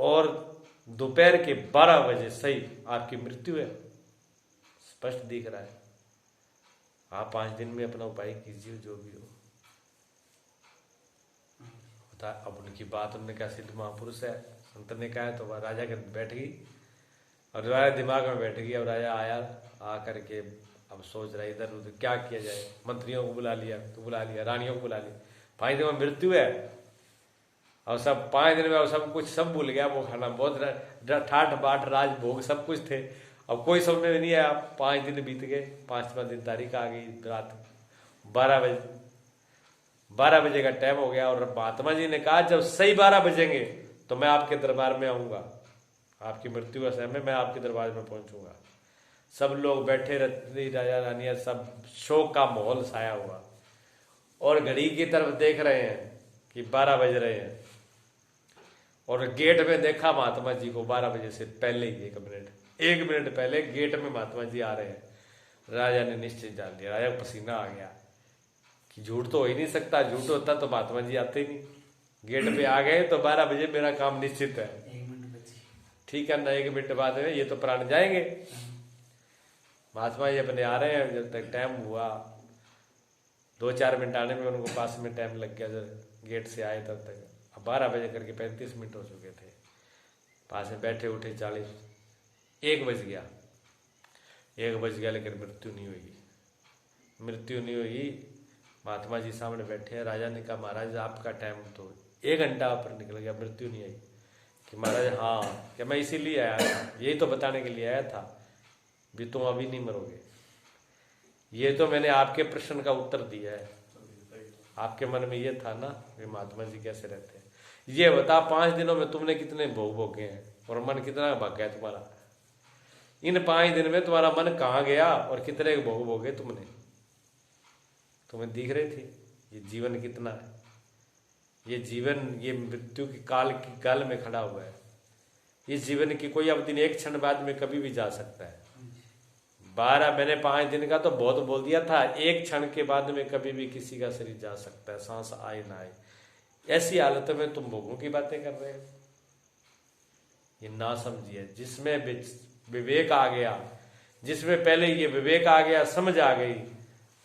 और दोपहर के 12 बजे सही आपकी मृत्यु है, स्पष्ट दिख रहा है। आप 5 दिन में अपना उपाय कीजिए जो भी हो। बता, अब उनकी बात उन्होंने कहा सिद्ध महापुरुष है, संत ने कहा है, तो वह राजा के बैठ गई और राजा दिमाग में बैठ गई। अब राजा आया, आकर के अब सोच रहा इधर उधर क्या किया जाए। मंत्रियों को बुला लिया तो बुला लिया, रानियों को बुला लिया। 5 दिन में मृत्यु है और सब 5 दिन में और सब कुछ सब भूल गया। वो खाना बहुत ठाठ बाट राज भोग सब कुछ थे, अब कोई समझ में नहीं आया। 5 दिन बीत गए, 5वां दिन तारीख आ गई, रात 12 बजे का टाइम हो गया। और महात्मा जी ने कहा जब सही 12 बजेंगे तो मैं आपके दरबार में आऊंगा, आपकी मृत्यु का समय मैं आपके दरबार में पहुंचूंगा। सब लोग बैठे रहते, राजा रानियां, सब शोक का माहौल छाया हुआ और घड़ी की तरफ देख रहे हैं कि 12 बज रहे हैं। और गेट में देखा महात्मा जी को 12 बजे से पहले ही 1 मिनट पहले गेट में महात्मा जी आ रहे हैं। राजा ने निश्चित जान लिया, राजा को पसीना आ गया कि झूठ तो हो ही नहीं सकता, झूठ होता तो महात्मा जी आते ही नहीं। गेट पे आ गए तो 12 बजे मेरा काम निश्चित है। 1 मिनट बची, ठीक है ना, 1 मिनट बाद में ये तो प्राण जाएंगे। महात्मा जी अपने आ रहे हैं, जब तक टाइम हुआ 2-4 मिनट आने में उनको पास में टाइम लग गया, जब गेट से आए तब तक। अब 12 बजे करके 35 मिनट हो चुके थे। पास में बैठे उठे 1 बज गया, 1 बज गया, लेकिन मृत्यु नहीं हुई, मृत्यु नहीं हुई। महात्मा जी सामने बैठे हैं। राजा ने कहा महाराज आपका टाइम तो 1 घंटा पर निकल गया, मृत्यु नहीं आई। कि महाराज हाँ, क्या मैं इसीलिए आया था, यही तो बताने के लिए आया था भी तुम अभी नहीं मरोगे। ये तो मैंने आपके प्रश्न का उत्तर दिया है। आपके मन में ये था ना कि महात्मा जी कैसे रहते हैं। ये बता 5 दिनों में तुमने कितने भोग भोगे हैं और मन कितना भाग गया तुम्हारा। इन 5 दिन में तुम्हारा मन कहाँ गया और कितने भोग भोगे तुमने। तुम्हें दिख रही थी ये जीवन कितना है। ये जीवन ये मृत्यु की काल की गल में खड़ा हुआ है। ये जीवन की कोई अवधि नहीं, 1 क्षण बाद में कभी भी जा सकता है। 12 मैंने 5 दिन का तो बहुत बोल दिया था, 1 क्षण के बाद में कभी भी किसी का शरीर जा सकता है, सांस आए ना आए। ऐसी हालत में तुम भोगों की बातें कर रहे हो। ये ना समझिए। जिसमें विवेक आ गया, जिसमें पहले ये विवेक आ गया, समझ आ गई,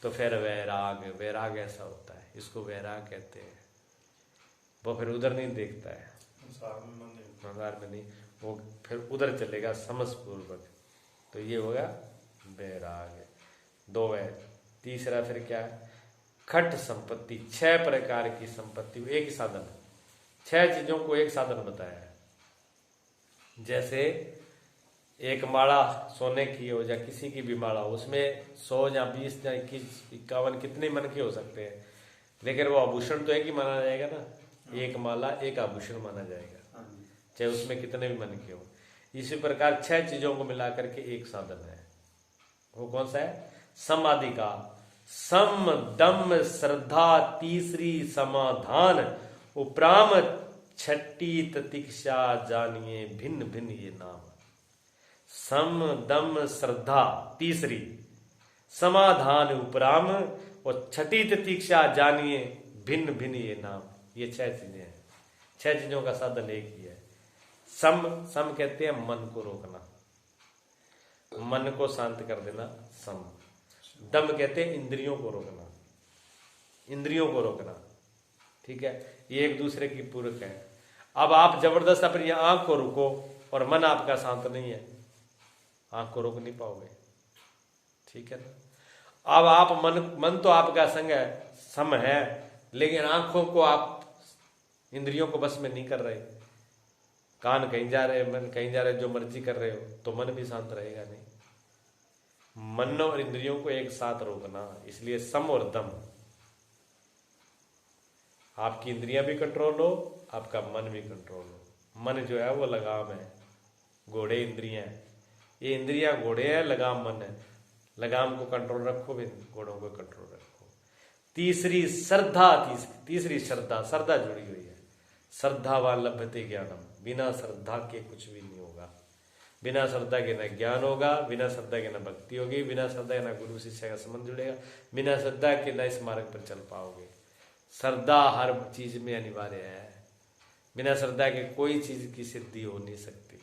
तो फिर वैराग ऐसा होता है, इसको वैराग कहते हैं। वो फिर उधर नहीं देखता है, संसार में नहीं, वो फिर उधर चलेगा समझ पूर्वक। तो ये होगा वैराग। 2 है। तीसरा फिर क्या है, खट संपत्ति। 6 प्रकार की संपत्ति एक ही साधन, 6 चीजों को एक साधन बताया है। जैसे एक माला सोने की हो या किसी की भी माला हो, उसमें 100 या 20 या 21 51 कितने मन के हो सकते हैं, लेकिन वो आभूषण तो एक ही माना जाएगा ना। एक माला एक आभूषण माना जाएगा, चाहे उसमें कितने भी मन के हो। इसी प्रकार 6 चीजों को मिलाकर के एक साधन है। वो कौन सा है, समाधि का। सम दम श्रद्धा, तीसरी समाधान, उपराम छठी तितिक्षा, जानिए भिन्न भिन्न ये नाम। सम दम श्रद्धा तीसरी, समाधान उपराम, और छठी तितिक्षा, जानिए भिन्न भिन्न ये नाम। ये 6 चीजें हैं। 6 चीजों का साधन एक ही है। सम कहते हैं मन को रोकना, मन को शांत कर देना, सम। दम कहते हैं इंद्रियों को रोकना, इंद्रियों को रोकना। ठीक है, ये एक दूसरे की पूरक है। अब आप जबरदस्त अपनी आंख को रोको और मन आपका शांत नहीं है, आंख को रोक नहीं पाओगे। ठीक है ना। अब आप मन तो आपका संग है, सम है, लेकिन आंखों को आप इंद्रियों को बस में नहीं कर रहे। कान कहीं जा रहे, मन कहीं जा रहे, जो मर्जी कर रहे हो, तो मन भी शांत रहेगा नहीं। मन और इंद्रियों को एक साथ रोकना, इसलिए सम और दम। आपकी इंद्रियां भी कंट्रोल हो, आपका मन भी कंट्रोल हो। मन जो है वो लगाम है, घोड़े इंद्रियां है। ये इंद्रियां घोड़े हैं, लगाम मन है। लगाम को कंट्रोल रखो, भी घोड़ों को कंट्रोल रखो। तीसरी श्रद्धा, तीसरी श्रद्धा, श्रद्धा जुड़ी हुई है। श्रद्धावान लभते ज्ञानम, बिना श्रद्धा के कुछ भी नहीं होगा। बिना श्रद्धा के न ज्ञान होगा, बिना श्रद्धा के न भक्ति होगी, बिना श्रद्धा के न गुरु शिष्य का संबंध जुड़ेगा, बिना श्रद्धा के न इस मार्ग पर चल पाओगे। श्रद्धा हर चीज में अनिवार्य है। बिना श्रद्धा के कोई चीज की सिद्धि हो नहीं सकती।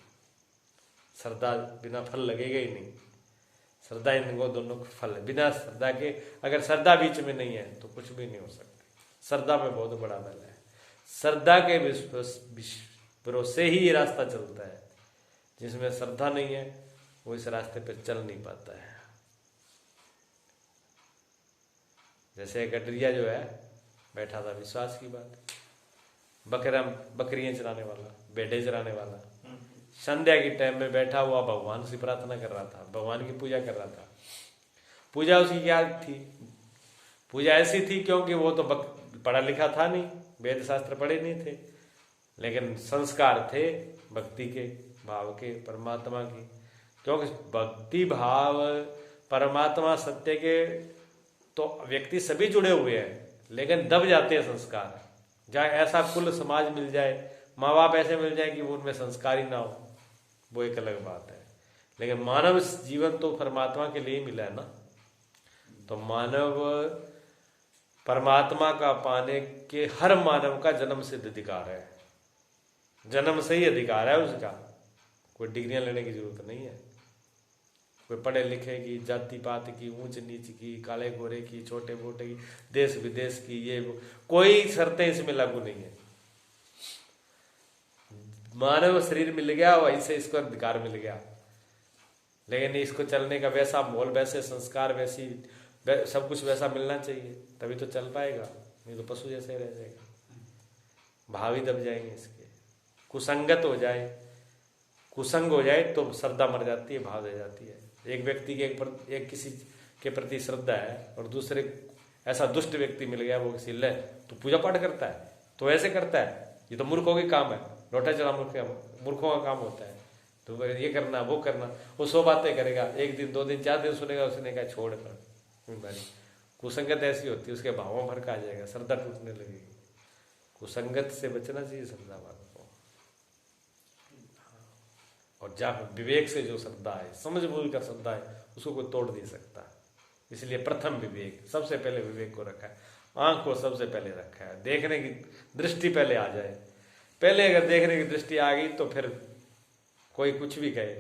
श्रद्धा बिना फल लगेगा ही नहीं। श्रद्धा इनको दोनों का फल है। बिना श्रद्धा के, अगर श्रद्धा बीच में नहीं है तो कुछ भी नहीं हो सकती। श्रद्धा में बहुत बड़ा बल है। श्रद्धा के भरोसे ही ये रास्ता चलता है। जिसमें श्रद्धा नहीं है वो इस रास्ते पर चल नहीं पाता है। जैसे गडरिया जो है बैठा था, विश्वास की बात, बकरियां चराने वाला, भेड़े चराने वाला, संध्या के टाइम में बैठा हुआ भगवान से प्रार्थना कर रहा था, भगवान की पूजा कर रहा था। पूजा उसकी क्या थी? पूजा ऐसी थी क्योंकि वो तो पढ़ा लिखा था नहीं, वेद शास्त्र पढ़े नहीं थे, लेकिन संस्कार थे भक्ति के, भाव के, परमात्मा के। क्योंकि भक्ति भाव परमात्मा सत्य के तो व्यक्ति सभी जुड़े हुए हैं, लेकिन दब जाते हैं संस्कार। जहाँ ऐसा कुल समाज मिल जाए, माँ बाप ऐसे मिल जाए कि वो उनमें संस्कार ही ना हो, वो एक अलग बात है। लेकिन मानव जीवन तो परमात्मा के लिए मिला है ना। तो मानव परमात्मा का पाने के हर मानव का जन्म सिद्ध अधिकार है, जन्म से ही अधिकार है उसका। कोई डिग्रियां लेने की जरूरत नहीं है। कोई पढ़े लिखे की, जाति पात की, ऊंच नीच की, काले गोरे की, छोटे मोटे की, देश विदेश की, ये कोई शर्तें इसमें लागू नहीं है। मानव शरीर मिल गया, वहीं से इसको अधिकार मिल गया। लेकिन इसको चलने का वैसा माहौल, वैसे संस्कार, वैसी सब कुछ वैसा मिलना चाहिए, तभी तो चल पाएगा। नहीं तो पशु जैसे ही रह जाएगा। भाव ही दब जाएंगे इसके। कुसंगत हो जाए, कुसंग हो जाए तो श्रद्धा मर जाती है, भाव रह जाती है। एक व्यक्ति के एक किसी के प्रति श्रद्धा है और दूसरे ऐसा दुष्ट व्यक्ति मिल गया, वो किसी ले तो पूजा पाठ करता है, तो ऐसे करता है, ये तो मूर्खों के काम है, लोटा चला मूर्खों का काम होता है। तो ये करना वो करना, वो 100 बातें करेगा, 1 दिन 2 दिन 4 दिन सुनेगा, उसने कहा छोड़ कर। कुसंगत ऐसी होती है, उसके भावों भर का आ जाएगा, श्रद्धा टूटने लगेगी। कुसंगत से बचना चाहिए श्रद्धा वालों को। और जहाँ विवेक से जो श्रद्धा है, समझ बूझ कर श्रद्धा है, उसको कोई तोड़ नहीं सकता। इसलिए प्रथम विवेक, सबसे पहले विवेक को रखा है। आंख को सबसे पहले रखा है, देखने की दृष्टि पहले आ जाए। पहले अगर देखने की दृष्टि आ गई तो फिर कोई कुछ भी कहे,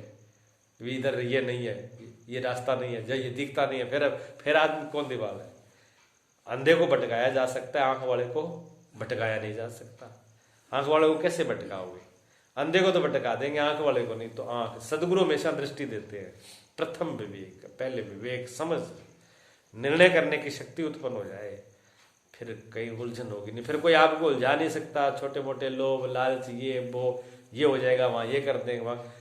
इधर ये नहीं है, ये रास्ता नहीं है, ये दिखता नहीं है, फिर आदमी कौन दीवाल है। अंधे को भटकाया जा सकता है, आंख वाले को भटकाया नहीं जा सकता। आंख वाले को कैसे भटकाओगे? अंधे को तो भटका देंगे, आंख वाले को नहीं। तो आंख, सदगुरु हमेशा दृष्टि देते हैं। प्रथम विवेक, पहले विवेक, समझ, निर्णय करने की शक्ति उत्पन्न हो जाए, फिर कहीं उलझन होगी नहीं। फिर कोई आपको उलझा नहीं सकता। छोटे मोटे लोभ लालच, ये वो, ये हो जाएगा, वहाँ ये कर देंगे, वहाँ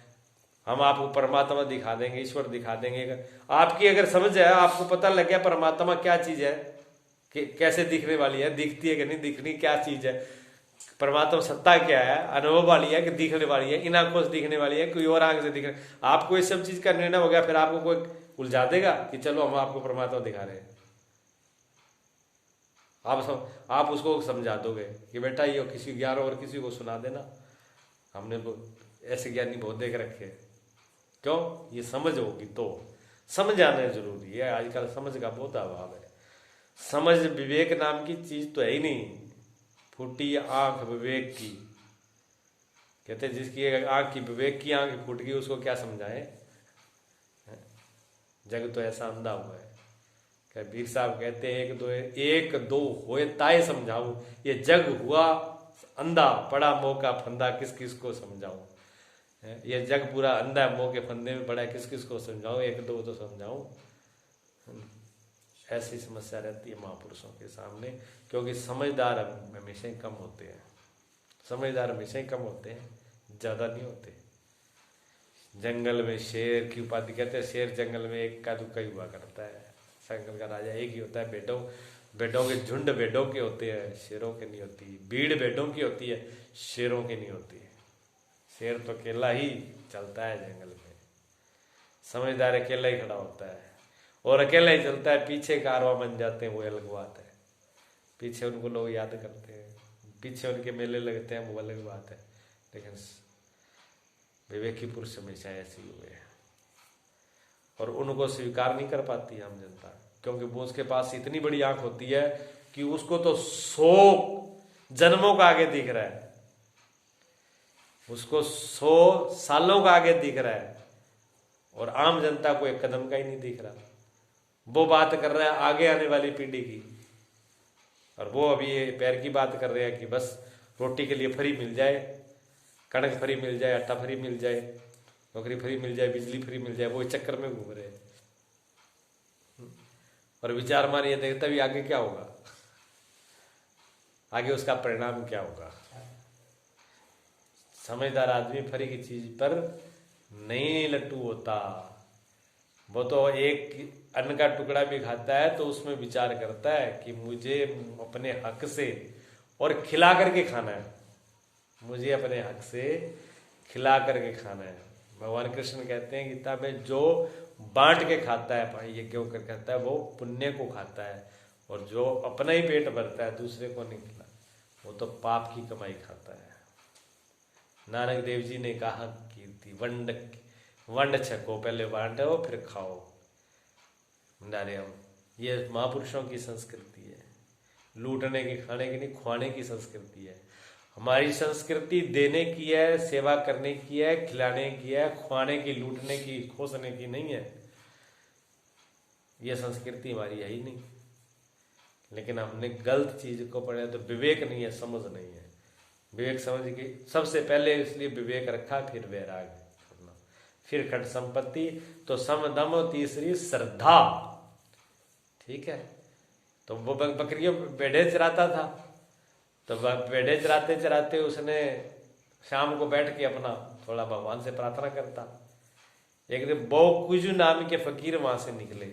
हम आपको परमात्मा दिखा देंगे, ईश्वर दिखा देंगे। आपकी अगर समझ है, आपको पता लग गया परमात्मा क्या चीज है, कि कैसे दिखने वाली है, दिखती है कि नहीं दिखनी, क्या चीज है, परमात्मा सत्ता क्या है, अनुभव वाली है कि दिखने वाली है, इन आंखों से दिखने वाली है, कोई और आंख से दिखने, आपको इस सब चीज का निर्णय हो गया, फिर आपको कोई उलझा देगा कि चलो हम आपको परमात्मा दिखा रहे हैं। आप उसको समझा दोगे कि बेटा ये किसी ज्ञान और किसी को सुना देना, हमने ऐसे ज्ञानी बहुत देख रखे। क्यों? ये समझ होगी तो। समझ आना जरूरी है। आजकल समझ का बहुत अभाव है। समझ विवेक नाम की चीज तो है ही नहीं। फूटी आंख विवेक की, कहते जिसकी आंख की, विवेक की आंख फूट गई, उसको क्या समझाए? जग तो ऐसा अंधा हुआ है। कबीर साहब कहते हैं एक दो होए ताए समझाऊं, ये जग हुआ अंधा, पड़ा मोह का फंदा, किस किस को समझाऊं। ये जग पूरा अंधा, मोह के फंदे में पड़ा है, किस किस को समझाऊं, एक दो तो समझाऊं। ऐसी समस्या रहती है महापुरुषों के सामने, क्योंकि समझदार हमेशा ही कम होते हैं। समझदार हमेशा ही कम होते हैं, ज्यादा नहीं होते। जंगल में शेर की उपाधि कहते हैं, शेर जंगल में एक का दुक्का ही हुआ करता है। जंगल का राजा एक ही होता है। भेड़ों के झुंड भेड़ों के होते हैं, शेरों के नहीं होती। भीड़ भेड़ों की होती है, शेरों की नहीं होती है। शेर तो अकेला ही चलता है जंगल में, समझदार अकेला ही खड़ा होता है और अकेला ही चलता है। पीछे कारवां बन जाते हैं, वो अलग बात है। पीछे उनको लोग याद करते हैं, पीछे उनके मेले लगते हैं, वो अलग बात है। लेकिन विवेकी पुरुष हमेशा ऐसे ही हुए हैं और उनको स्वीकार नहीं कर पाती आम जनता, क्योंकि वो उसके पास इतनी बड़ी आंख होती है कि उसको तो 100 जन्मों का आगे दिख रहा है। उसको 100 सालों का आगे दिख रहा है और आम जनता को एक कदम का ही नहीं दिख रहा। वो बात कर रहा है आगे आने वाली पीढ़ी की, और वो अभी ये पैर की बात कर रहे हैं कि बस रोटी के लिए फ्री मिल जाए, कणक फ्री मिल जाए, आटा फ्री मिल जाए, नौकरी फ्री मिल जाए, बिजली फ्री मिल जाए। वो इस चक्कर में घूम रहे हैं। और विचार मानिए देखता भी आगे क्या होगा, आगे उसका परिणाम क्या होगा। समझदार आदमी फ्री की चीज पर नहीं लट्टू होता। वो तो एक अन्न का टुकड़ा भी खाता है तो उसमें विचार करता है कि मुझे अपने हक से और खिला करके खाना है, मुझे अपने हक से खिला करके खाना है। भगवान कृष्ण कहते हैं गीता में, जो बांट के खाता है, भाई यज्ञ होकर खाता है, वो पुण्य को खाता है, और जो अपना ही पेट भरता है दूसरे को नहीं खिला, वो तो पाप की कमाई खाता है। नानक देव जी ने कहा कीर्ति वंड छको, पहले बांटो फिर खाओ। नारे हम, ये महापुरुषों की संस्कृति है, लूटने की, खाने की नहीं, खुआने की संस्कृति है। हमारी संस्कृति देने की है, सेवा करने की है, खिलाने की है, खुआने की, लूटने की, खोसने की नहीं है। ये संस्कृति हमारी है ही नहीं। लेकिन हमने गलत चीज को पढ़ा, तो विवेक नहीं है, समझ नहीं है। विवेक समझ के सबसे पहले इसलिए विवेक रखा, फिर वैराग करना, फिर खट संपत्ति, तो सम दम, तीसरी श्रद्धा। ठीक है। तो वो बकरियों भेड़े चराता था, तो भेड़े चराते चराते उसने शाम को बैठ के अपना थोड़ा भगवान से प्रार्थना करता। एक दिन बोकुजू नाम के फकीर वहां से निकले।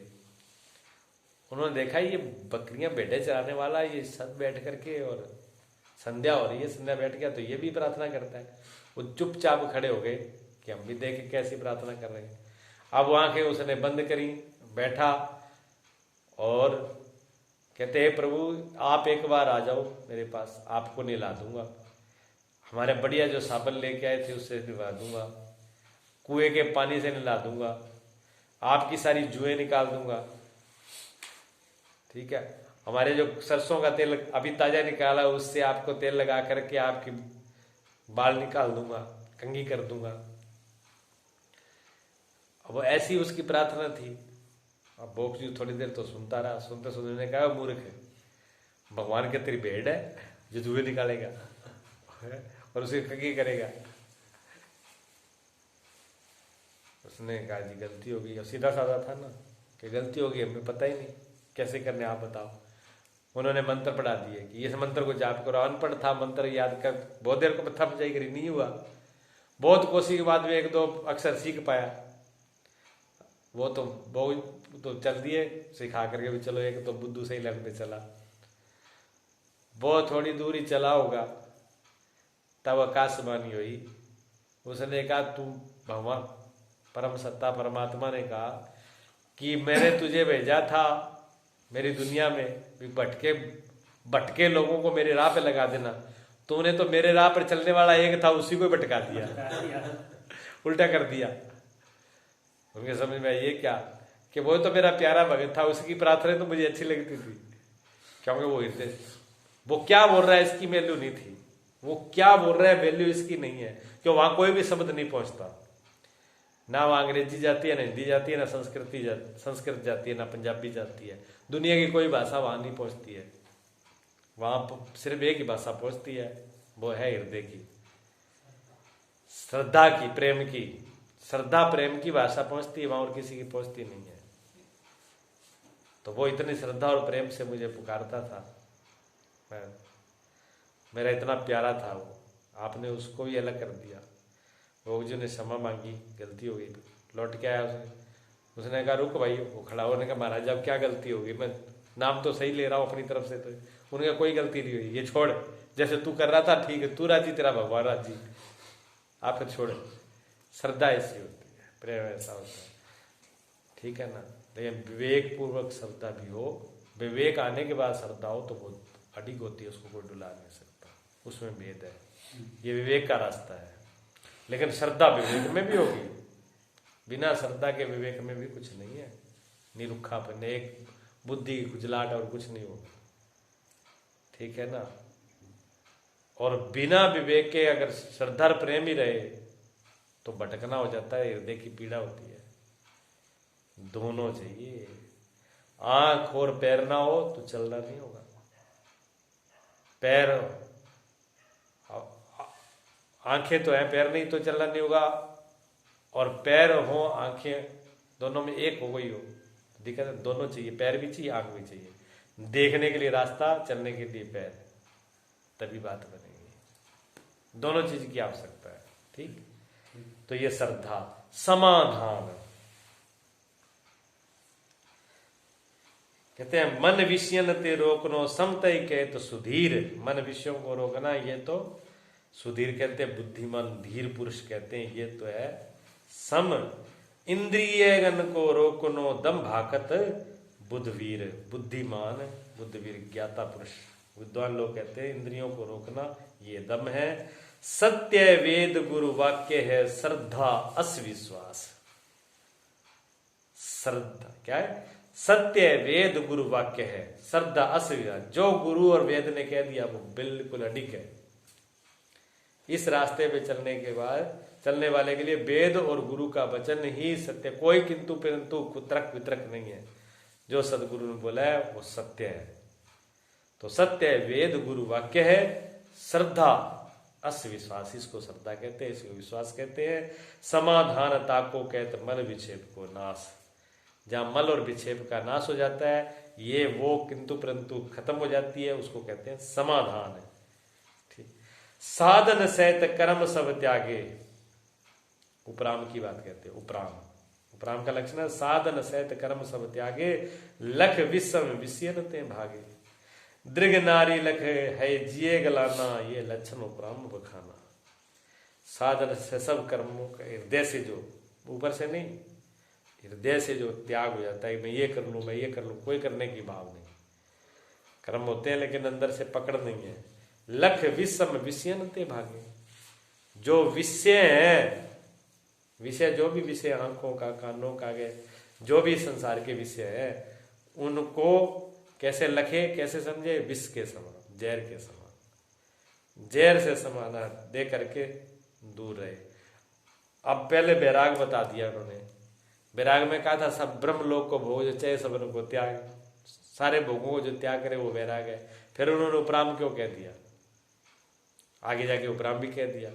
उन्होंने देखा ये बकरियां भेड़े चराने वाला ये सब बैठ करके, और संध्या हो रही है, संध्या बैठ गया तो ये भी प्रार्थना करता है। वो चुपचाप खड़े हो गए कि हम भी देखें कैसी प्रार्थना कर रहे हैं। अब वो आंखें उसने बंद करी, बैठा और कहते हैं प्रभु आप एक बार आ जाओ मेरे पास, आपको नहला दूंगा, हमारे बढ़िया जो साबन लेके आए थे उससे नहला दूंगा, कुएं के पानी से नहला दूंगा, आपकी सारी जुएं निकाल दूंगा। ठीक है। हमारे जो सरसों का तेल अभी ताजा निकाला उससे आपको तेल लगा करके आपकी बाल निकाल दूंगा, कंघी कर दूंगा। अब ऐसी उसकी प्रार्थना थी। अब बोक जी थोड़ी देर तो सुनता रहा, सुनते सुनने कहा मूर्ख है, भगवान के तेरी भेड़ है जो जुए निकालेगा और उसे कंघी करेगा। उसने कहा जी गलती हो गई। सीधा साधा था ना कि गलती हो गई, हमें पता ही नहीं कैसे करने, आप बताओ। उन्होंने मंत्र पढ़ा दिए कि इस मंत्र को जाप करो। अनपढ़ था, मंत्र याद कर बहुत देर को थप जाई करी, नहीं हुआ। बहुत कोशिश के बाद में एक दो अक्षर सीख पाया। वो तो बहुत तो चल दिए सिखा करके भी, चलो एक तो बुद्धू सही लगते चला। बहुत थोड़ी दूरी चला होगा तब आकाशवाणी हुई। उसने कहा तू भगवान परम सत्ता परमात्मा ने कहा कि मैंने तुझे भेजा था मेरी दुनिया में भी भटके लोगों को मेरी राह पे लगा देना। तूने तो मेरे राह पर चलने वाला एक था उसी को भटका दिया उल्टा कर दिया। उनके समझ में ये क्या कि वो तो मेरा प्यारा भगत था, उसकी प्रार्थना तो मुझे अच्छी लगती थी, क्योंकि वो हृदय, वो क्या बोल रहा है इसकी वैल्यू नहीं थी, वो क्या बोल रहा है वैल्यू इसकी नहीं है, क्यों वहां कोई भी शब्द नहीं पहुंचता। ना वहां अंग्रेजी जाती है, ना हिंदी जाती है, ना संस्कृत जाती है, ना पंजाबी जाती है। दुनिया की कोई भाषा वहां नहीं पहुंचती है। वहां सिर्फ एक ही भाषा पहुंचती है, वो है हृदय की, श्रद्धा की, प्रेम की। श्रद्धा प्रेम की भाषा पहुंचती है वहां, और किसी की पहुंचती नहीं है। तो वो इतनी श्रद्धा और प्रेम से मुझे पुकारता था, मेरा इतना प्यारा था वो, आपने उसको भी अलग कर दिया। वो जो ने क्षमा मांगी, गलती हो गई, लौट के आया उसने कहा रुक भाई, वो खड़ा होने का महाराज अब क्या गलती होगी, मैं नाम तो सही ले रहा हूँ अपनी तरफ से, तो उन्होंने कहा कोई गलती नहीं हुई, ये छोड़, जैसे तू कर रहा था ठीक है, तू राजी तेरा भगवान राजी, आप फिर छोड़। श्रद्धा ऐसी होती है, प्रेम ऐसा होता है, ठीक है ना। लेकिन विवेक पूर्वक श्रद्धा भी हो, विवेक आने के बाद श्रद्धा हो तो बहुत अडिग होती है, उसको कोई डुला नहीं सकता, उसमें भेद है। ये विवेक का रास्ता है। लेकिन श्रद्धा विवेक में भी होगी, बिना श्रद्धा के विवेक में भी कुछ नहीं है, निरुखापन, एक बुद्धि की खुजलाहट और कुछ नहीं होगा, ठीक है ना। और बिना विवेक के अगर श्रद्धा और प्रेम ही रहे तो भटकना हो जाता है, हृदय की पीड़ा होती है। दोनों चाहिए। आंख और पैर ना हो तो चलना नहीं होगा। पैर, आंखें तो है, पैर नहीं तो चलना नहीं होगा। और पैर हो आंखें दोनों में एक हो गई हो, दिक्कत है। दोनों चाहिए, पैर भी चाहिए, आंख भी चाहिए। देखने के लिए रास्ता, चलने के लिए पैर, तभी बात बनेगी। दोनों चीज की आवश्यकता है। ठीक, तो ये श्रद्धा। समाधान कहते हैं मन विषयन ते रोकनो समतय कहे तो सुधीर। मन विषयों को रोकना ये तो सुधीर कहते हैं, बुद्धिमान धीर पुरुष कहते हैं। ये तो है सम। इंद्रियगन को रोकनो दम भाकत बुद्धवीर। बुद्धिमान, बुद्धवीर, ज्ञाता पुरुष, विद्वान लोग कहते हैं इंद्रियों को रोकना ये दम है। सत्य वेद गुरु वाक्य है, श्रद्धा अस्विश्वास। श्रद्धा क्या है? सत्य वेद गुरु वाक्य है, श्रद्धा अस्विश्वास। जो गुरु और वेद ने कह दिया वो बिल्कुल अडिग है। इस रास्ते पे चलने के बाद चलने वाले के लिए वेद और गुरु का वचन ही सत्य, कोई किंतु परंतु कुतरक वितरक नहीं है। जो सदगुरु ने बोला है वो सत्य है। तो सत्य वेद गुरु वाक्य है, श्रद्धा अस्विश्वास, इसको श्रद्धा कहते हैं, इसको विश्वास कहते हैं। समाधानता को कहते मल विक्षेप को नाश। जहां मल और विक्षेप का नाश हो जाता है, ये वो किंतु परंतु खत्म हो जाती है, उसको कहते हैं समाधान। ठीक, साधन सहित कर्म सब त्यागे। उपराम की बात कहते हैं। उपराम, उपराम का लक्षण है साधन सहित कर्म सब त्यागे, लख विषम विषयनते भागे। दृग नारी लख है जिए गलाना, ये लक्षण उपराम बखाना। साधन से सब कर्मों का हृदय से, जो ऊपर से नहीं, हृदय से जो त्याग हो जाता है, मैं ये कर लूं, मैं ये कर लूं, कोई करने की भाव नहीं। कर्म होते हैं लेकिन अंदर से पकड़ नहीं है। लख विषम विषयनते भागे। जो विषय है, विषय जो भी विषय, आंखों का, कानों का, जो भी संसार के विषय है, उनको कैसे लखे, कैसे समझे? विष के समान, जहर के समान, जहर से समाना दे करके दूर रहे। अब पहले वैराग बता दिया उन्होंने। वैराग में कहा था सब ब्रह्म लोक को भोग, चाहे सबन को त्याग, सारे भोगों को जो त्याग करे वो वैराग है। फिर उन्होंने उपराम क्यों कह दिया? आगे जाके उपराम भी कह दिया।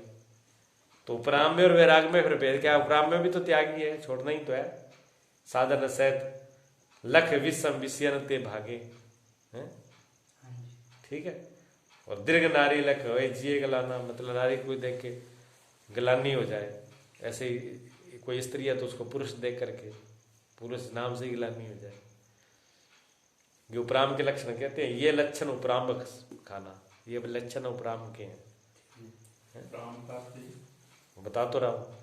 तो उपराम में और वैराग में फिर भेद क्या? उपराम में भी तो त्याग ही है, छोड़ना ही तो है। साधन सहित लख विषम विषयनते भागे हैं, ठीक है। और दीर्घ नारी लख हो जिए गलाना, मतलब नारी को देख के गलानी हो जाए। ऐसे ही कोई स्त्री है तो उसको पुरुष देख करके पुरुष नाम से ही गिलानी हो जाए। ये उपराम के लक्षण कहते हैं। ये लक्षण उपराम खाना, ये लक्षण उपराम के हैं। बता तो रहा हूँ,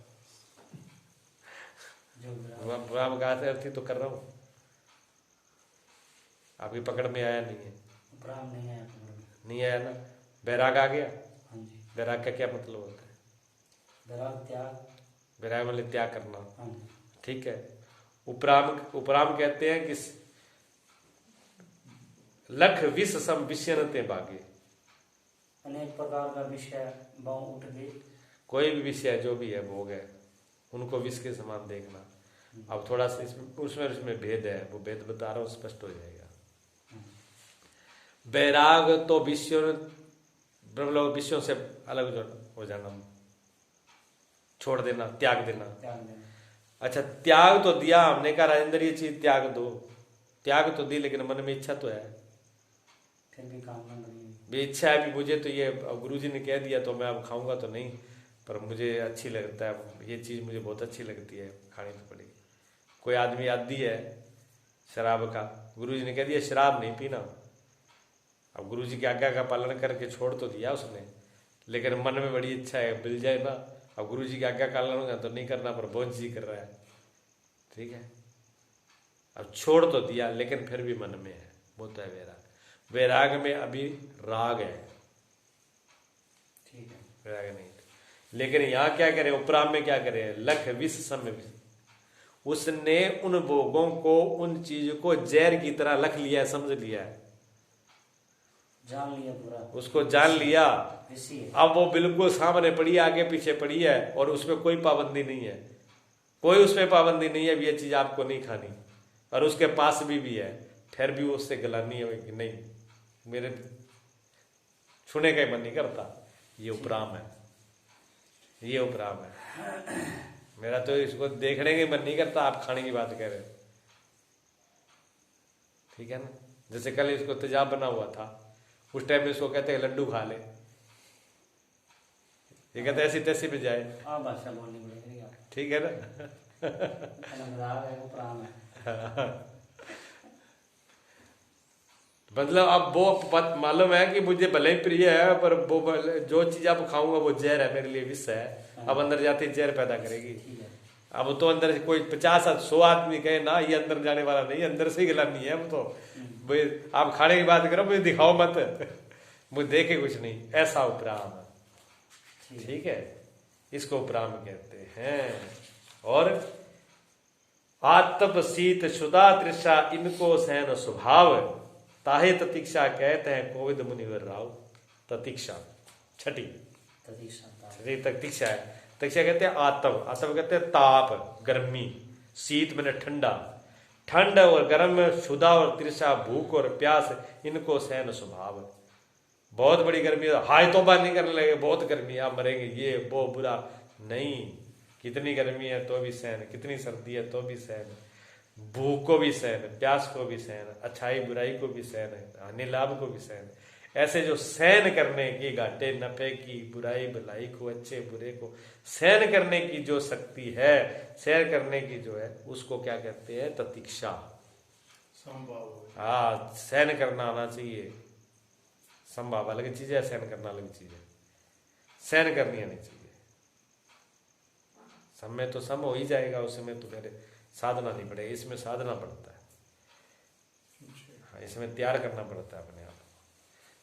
उपराम का अर्थ ही तो कर रहा हूँ। आपकी पकड़ में आया नहीं है? उपराम नहीं आया, नहीं आया ना। बैराग आ गया। बैराग का क्या मतलब होता है? बैराग त्याग, बैराग मतलब त्याग करना, ठीक है। उपराम, उपराम कहते हैं कि लख विष सम विषयनते भागे। अनेक प्रकार का विषय बाँव उठ गए, कोई भी विषय जो भी है भोग है, उनको विष के समान देखना। अब थोड़ा सा उसमें भेद है, वो भेद बता रहा हूँ, स्पष्ट हो जाएगा। बैराग तो विषयों, ब्रह्मलोक विषयों से अलग हो जाना, छोड़ देना, त्याग देना। अच्छा, त्याग तो दिया हमने, कहा राजेंद्र ये चीज त्याग दो, त्याग तो दी, लेकिन मन में इच्छा तो है, फिर भी कामना नहीं। भी इच्छा है भी मुझे तो ये, अब गुरुजी ने कह दिया तो मैं अब खाऊंगा तो नहीं, पर मुझे अच्छी लगता है ये चीज, मुझे बहुत अच्छी लगती है, खानी तो पड़ेगी। कोई आदमी आदी है शराब का, गुरुजी ने कह दिया शराब नहीं पीना। अब गुरुजी की आज्ञा का पालन करके छोड़ तो दिया उसने, लेकिन मन में बड़ी इच्छा है मिल जाए ना। अब गुरुजी की आज्ञा का पालन होगा तो नहीं करना, पर बहुत जी कर रहा है, ठीक है। अब छोड़ तो दिया लेकिन फिर भी मन में है, वो तो है वैराग। वैराग में अभी राग है, ठीक है, वैराग नहीं। लेकिन यहाँ क्या करें, उपराम में क्या करें? लख विष सम, उसने उन भोगों को, उन चीज को जहर की तरह लख लिया है, समझ लिया है। जान लिया पूरा, उसको जान लिया। विषय है। अब वो बिल्कुल सामने पड़ी है, आगे पीछे पड़ी है, और उसमें कोई पाबंदी नहीं है, कोई उसमें पाबंदी नहीं है भी ये चीज आपको नहीं खानी, और उसके पास भी है, फिर भी उससे गलानी है कि नहीं, मेरे छूने का ही मन नहीं करता। ये उपराम है, ये उपराम है। मेरा तो इसको देखने का मन नहीं करता, आप खाने की बात कह रहे हो। ठीक है ना। जैसे कल इसको तेजाब बना हुआ था, उस टाइम में इसको कहते हैं लड्डू खा ले, ये कहते ऐसी तैसी पे जाए। हाँ, भाषा बोलनी पड़ेगी आप। ठीक है ना। मजाक है, वो प्राण है। मतलब अब वो मालूम है कि मुझे भले ही प्रिय है, पर वो जो चीज अब खाऊंगा वो जहर है मेरे लिए, विष है। अब अंदर जाते ही जहर पैदा करेगी। ठीक है। अब तो अंदर से कोई 50-100 आदमी कहे ना, ये अंदर जाने वाला नहीं, अंदर से ही गलानी है। वो तो भाई आप खाने की बात करो, मुझे दिखाओ मत, मुझे देखे कुछ नहीं, ऐसा उपराम है। ठीक है, इसको उपराम कहते हैं। और आतप शीत शुदा तृषा इनको सहन स्वभाव, ताहे ततिक्षा कहते हैं कोविद मुनिवर राव। ततिक्षा छठी ततिक्षा है। ततिक्षा कहते हैं आतप, आतप कहते हैं ताप, गर्मी, शीत मैंने ठंडा, ठंड और गर्म में शुदा और तृषा भूख और प्यास, इनको सहन स्वभाव। बहुत बड़ी गर्मी है, हाय तो बात नहीं करने लगे, बहुत गर्मी आप मरेंगे, ये वो बुरा नहीं, कितनी गर्मी है तो भी सहन, कितनी सर्दी है तो भी सहन, भूख को भी सहन, प्यास को भी सहन, अच्छाई बुराई को भी सहन, हानि लाभ को भी सहन। ऐसे जो सहन करने की, घाटे नफे की, बुराई भलाई को, अच्छे बुरे को सहन करने की जो शक्ति है, सहन करने की जो है, उसको क्या कहते हैं? ततिक्षा। हाँ, सहन करना आना चाहिए। संभाव अलग चीज है, सहन करना अलग चीज है। सहन करनी आनी चाहिए। समय तो सम हो ही जाएगा, उसमें तो फिर साधना नहीं पड़ेगी, इसमें साधना पड़ता है। हाँ, इसमें तैयार करना पड़ता है अपने आप।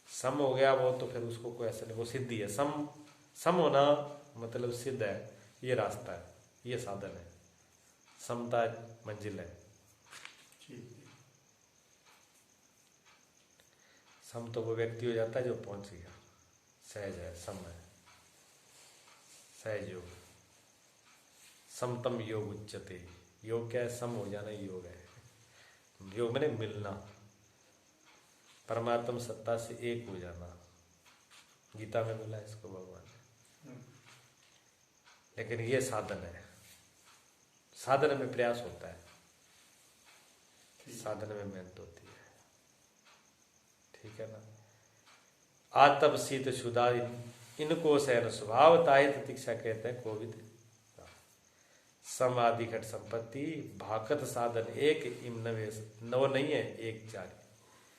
सम हो गया वो तो फिर उसको कोई ऐसा नहीं, वो सिद्धि है। सम होना मतलब सिद्ध है, ये रास्ता है, ये साधन है, समता मंजिल है। सम तो वो व्यक्ति हो जाता है जो पहुंच गया, सहज है, सम है, सहज योग, समतम योग उच्चते। योग क्या है? सम हो जाना योग है। योग मैंने मिलना, परमात्म सत्ता से एक हो जाना। गीता में मिला इसको भगवान ने। लेकिन ये साधन है, साधन में प्रयास होता है, साधन में मेहनत होती है। ठीक है ना। आतप शीत शुदा इनको सहन स्वभाव, ताहि तितिक्षा कहते हैं कोविद। समाधि घट संपत्ति भाकत साधन एक, इम नवे नव नहीं है, एक 4